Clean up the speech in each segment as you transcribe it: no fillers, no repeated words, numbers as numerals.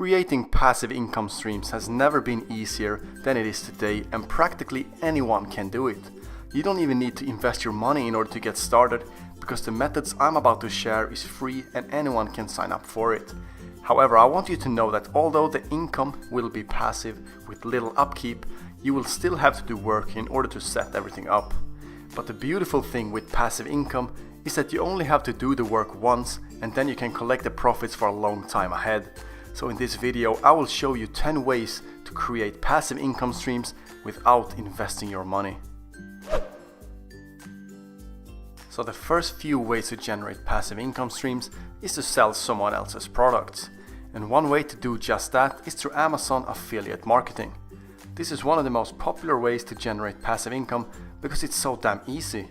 Creating passive income streams has never been easier than it is today, and practically anyone can do it. You don't even need to invest your money in order to get started, because the methods I'm about to share is free and anyone can sign up for it. However, I want you to know that although the income will be passive with little upkeep, you will still have to do work in order to set everything up. But the beautiful thing with passive income is that you only have to do the work once, and then you can collect the profits for a long time ahead. So in this video I will show you 10 ways to create passive income streams without investing your money. So the first few ways to generate passive income streams is to sell someone else's products. And one way to do just that is through Amazon affiliate marketing. This is one of the most popular ways to generate passive income because it's so damn easy.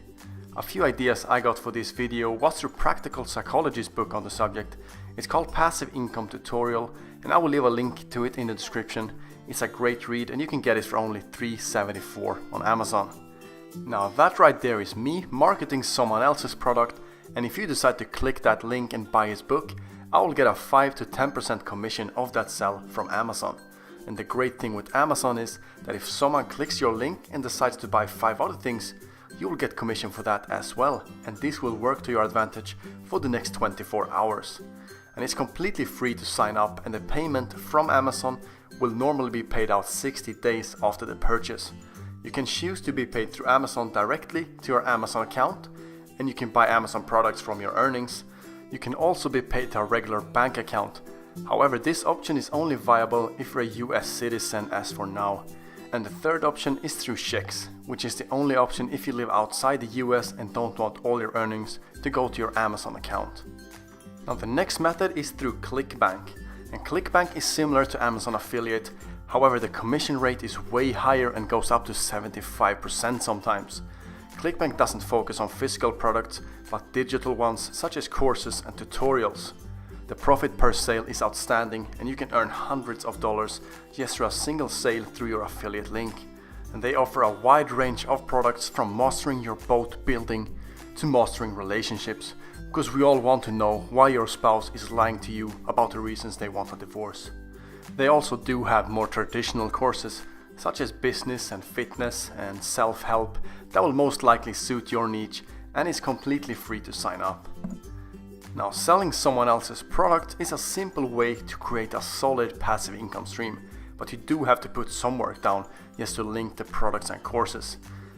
A few ideas I got for this video was through Practical Psychologist's book on the subject. It's called Passive Income Tutorial, and I will leave a link to it in the description. It's a great read and you can get it for only $3.74 on Amazon. Now that right there is me marketing someone else's product, and if you decide to click that link and buy his book, I will get a 5 to 10% commission of that sell from Amazon. And the great thing with Amazon is that if someone clicks your link and decides to buy 5 other things, you will get commission for that as well, and this will work to your advantage for the next 24 hours. And it's completely free to sign up, and the payment from Amazon will normally be paid out 60 days after the purchase. You can choose to be paid through Amazon directly to your Amazon account, and you can buy Amazon products from your earnings. You can also be paid to a regular bank account. However, this option is only viable if you're a US citizen as for now. And the third option is through checks, which is the only option if you live outside the US and don't want all your earnings to go to your Amazon account. Now the next method is through ClickBank. And ClickBank is similar to Amazon affiliate, however the commission rate is way higher and goes up to 75% sometimes. ClickBank doesn't focus on physical products, but digital ones such as courses and tutorials. The profit per sale is outstanding, and you can earn hundreds of dollars just through a single sale through your affiliate link. And they offer a wide range of products from mastering your boat building to mastering relationships, because we all want to know why your spouse is lying to you about the reasons they want a divorce. They also do have more traditional courses such as business and fitness and self-help that will most likely suit your niche and is completely free to sign up. Now, selling someone else's product is a simple way to create a solid passive income stream, but you do have to put some work down just to link the products and courses.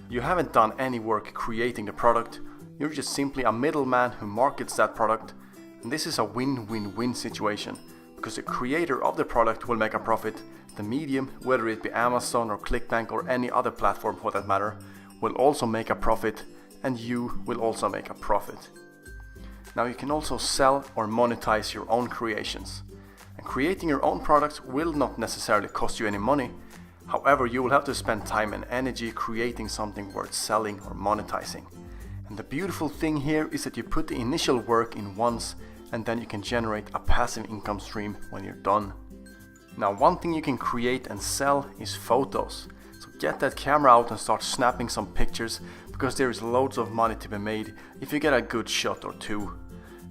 You haven't done any work creating the product, you're just simply a middleman who markets that product, and this is a win-win-win situation, because the creator of the product will make a profit, the medium, whether it be Amazon or ClickBank or any other platform for that matter, will also make a profit, and you will also make a profit. Now you can also sell or monetize your own creations. And creating your own products will not necessarily cost you any money. However, you will have to spend time and energy creating something worth selling or monetizing. And the beautiful thing here is that you put the initial work in once, and then you can generate a passive income stream when you're done. Now one thing you can create and sell is photos. So get that camera out and start snapping some pictures, because there is loads of money to be made if you get a good shot or two.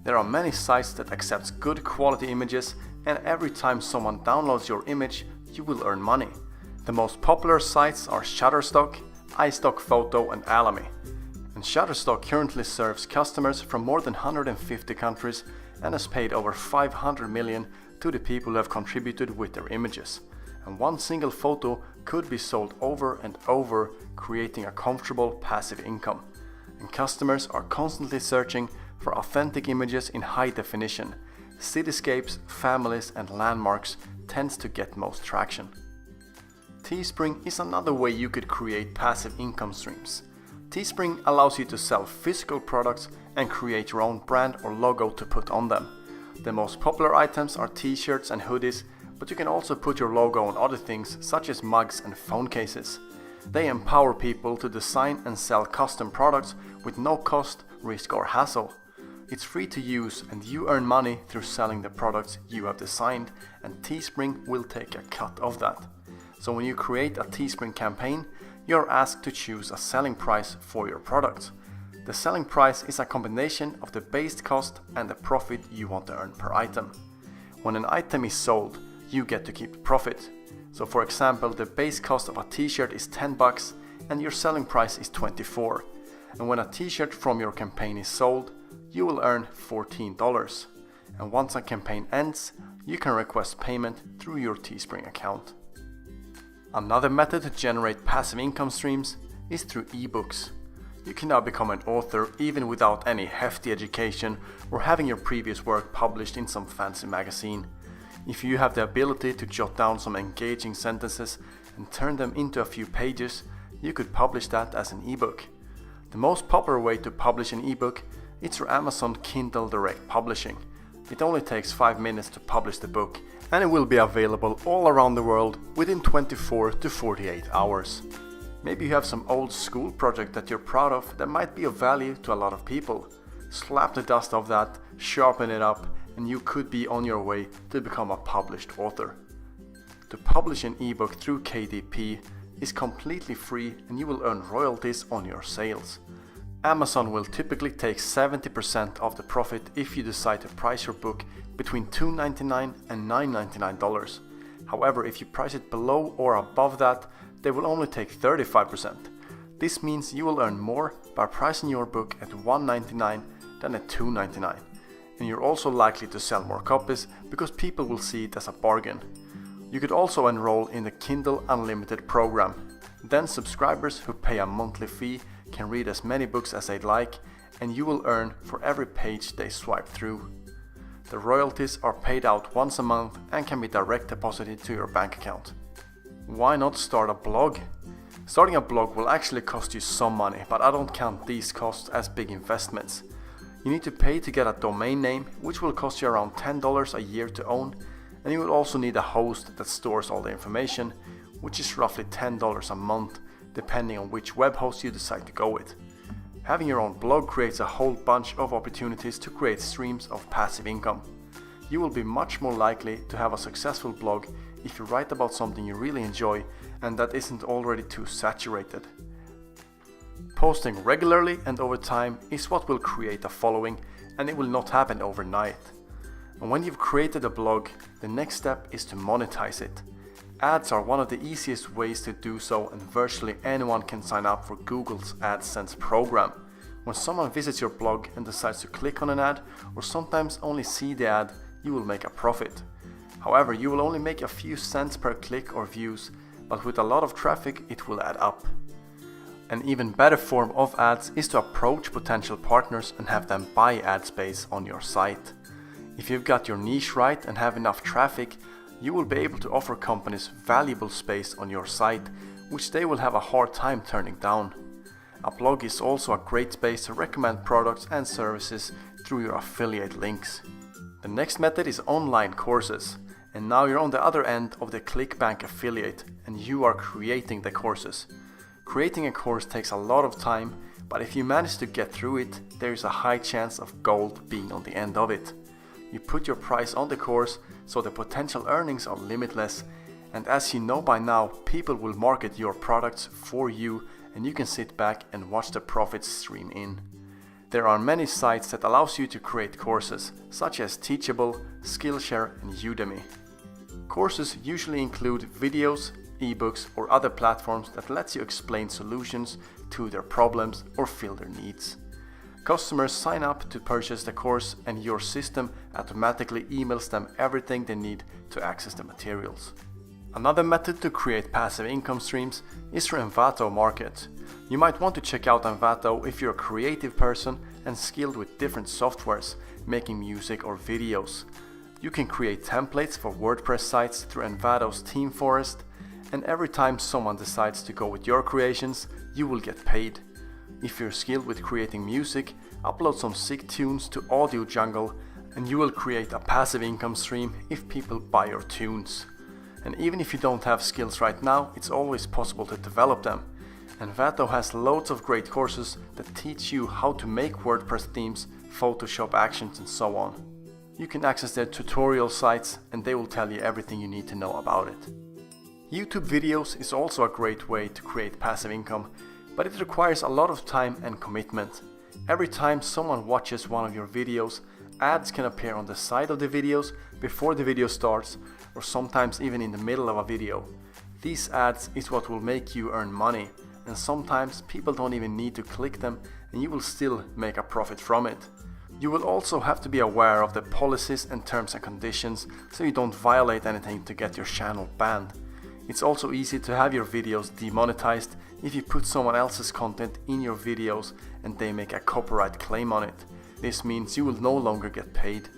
There are many sites that accept good quality images, and every time someone downloads your image, you will earn money. The most popular sites are Shutterstock, iStockPhoto and Alamy. And Shutterstock currently serves customers from more than 150 countries and has paid over $500 million to the people who have contributed with their images. And one single photo could be sold over and over, creating a comfortable passive income. And customers are constantly searching for authentic images in high definition. Cityscapes, families and landmarks tends to get most traction. Teespring is another way you could create passive income streams. Teespring allows you to sell physical products and create your own brand or logo to put on them. The most popular items are t-shirts and hoodies, but you can also put your logo on other things such as mugs and phone cases. They empower people to design and sell custom products with no cost, risk or hassle. It's free to use and you earn money through selling the products you have designed, and Teespring will take a cut of that. So when you create a Teespring campaign, you're asked to choose a selling price for your product. The selling price is a combination of the base cost and the profit you want to earn per item. When an item is sold, you get to keep the profit. So for example, the base cost of a t-shirt is $10 and your selling price is $24. And when a t-shirt from your campaign is sold, you will earn $14. And once a campaign ends, you can request payment through your Teespring account. Another method to generate passive income streams is through ebooks. You can now become an author even without any hefty education or having your previous work published in some fancy magazine. If you have the ability to jot down some engaging sentences and turn them into a few pages, you could publish that as an ebook. The most popular way to publish an ebook is through Amazon Kindle Direct Publishing. It only takes 5 minutes to publish the book, and it will be available all around the world within 24 to 48 hours. Maybe you have some old school project that you're proud of that might be of value to a lot of people. Slap the dust off that, sharpen it up, and you could be on your way to become a published author. To publish an ebook through KDP is completely free and you will earn royalties on your sales. Amazon will typically take 70% of the profit if you decide to price your book between $2.99 and $9.99. However, if you price it below or above that, they will only take 35%. This means you will earn more by pricing your book at $1.99 than at $2.99. And you're also likely to sell more copies because people will see it as a bargain. You could also enroll in the Kindle Unlimited program. Then subscribers who pay a monthly fee can read as many books as they'd like, and you will earn for every page they swipe through. The royalties are paid out once a month and can be direct deposited to your bank account. Why not start a blog? Starting a blog will actually cost you some money, but I don't count these costs as big investments. You need to pay to get a domain name, which will cost you around $10 a year to own, and you will also need a host that stores all the information, which is roughly $10 a month, depending on which web host you decide to go with. Having your own blog creates a whole bunch of opportunities to create streams of passive income. You will be much more likely to have a successful blog if you write about something you really enjoy and that isn't already too saturated. Posting regularly and over time is what will create a following, and it will not happen overnight. And when you've created a blog, the next step is to monetize it. Ads are one of the easiest ways to do so, and virtually anyone can sign up for Google's AdSense program. When someone visits your blog and decides to click on an ad, or sometimes only see the ad, you will make a profit. However, you will only make a few cents per click or views, but with a lot of traffic it will add up. An even better form of ads is to approach potential partners and have them buy ad space on your site. If you've got your niche right and have enough traffic, you will be able to offer companies valuable space on your site, which they will have a hard time turning down. A blog is also a great space to recommend products and services through your affiliate links. The next method is online courses, and now you're on the other end of the ClickBank affiliate and you are creating the courses. Creating a course takes a lot of time, but if you manage to get through it, there is a high chance of gold being on the end of it. You put your price on the course, so the potential earnings are limitless, and as you know by now, people will market your products for you and you can sit back and watch the profits stream in. There are many sites that allows you to create courses, such as Teachable, Skillshare and Udemy. Courses usually include videos, ebooks or other platforms that lets you explain solutions to their problems or fill their needs. Customers sign up to purchase the course and your system automatically emails them everything they need to access the materials. Another method to create passive income streams is through Envato Market. You might want to check out Envato if you're a creative person and skilled with different softwares, making music or videos. You can create templates for WordPress sites through Envato's Theme Forest, and every time someone decides to go with your creations, you will get paid. If you're skilled with creating music, upload some sick tunes to Audio Jungle and you will create a passive income stream if people buy your tunes. And even if you don't have skills right now, it's always possible to develop them. Envato has loads of great courses that teach you how to make WordPress themes, Photoshop actions and so on. You can access their tutorial sites and they will tell you everything you need to know about it. YouTube videos is also a great way to create passive income, but it requires a lot of time and commitment. Every time someone watches one of your videos, ads can appear on the side of the videos before the video starts, or sometimes even in the middle of a video. These ads is what will make you earn money, and sometimes people don't even need to click them and you will still make a profit from it. You will also have to be aware of the policies and terms and conditions so you don't violate anything to get your channel banned. It's also easy to have your videos demonetized if you put someone else's content in your videos and they make a copyright claim on it. This means you will no longer get paid.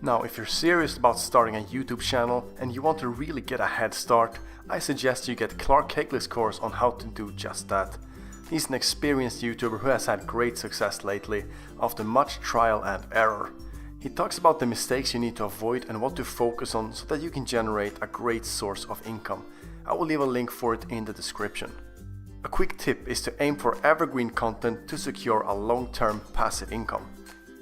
Now, if you're serious about starting a YouTube channel and you want to really get a head start, I suggest you get Clark Kegley's course on how to do just that. He's an experienced YouTuber who has had great success lately after much trial and error. He talks about the mistakes you need to avoid and what to focus on so that you can generate a great source of income. I will leave a link for it in the description. A quick tip is to aim for evergreen content to secure a long-term passive income.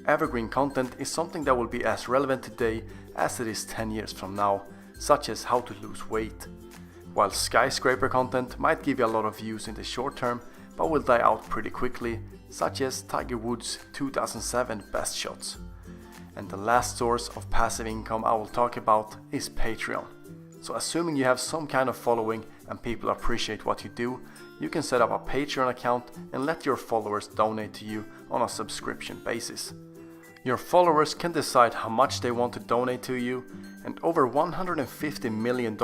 Evergreen content is something that will be as relevant today as it is 10 years from now, such as how to lose weight. While skyscraper content might give you a lot of views in the short term, but will die out pretty quickly, such as Tiger Woods' 2007 best shots. And the last source of passive income I will talk about is Patreon. So assuming you have some kind of following and people appreciate what you do, you can set up a Patreon account and let your followers donate to you on a subscription basis. Your followers can decide how much they want to donate to you, and over $150 million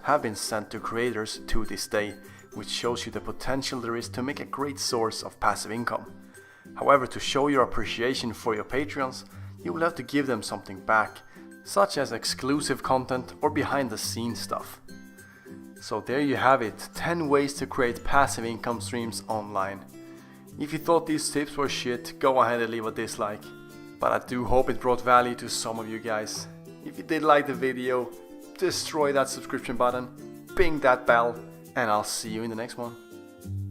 have been sent to creators to this day, which shows you the potential there is to make a great source of passive income. However, to show your appreciation for your Patreons, you will have to give them something back, such as exclusive content or behind the scenes stuff. So there you have it, 10 ways to create passive income streams online. If you thought these tips were shit, go ahead and leave a dislike. But I do hope it brought value to some of you guys. If you did like the video, destroy that subscription button, ping that bell, and I'll see you in the next one.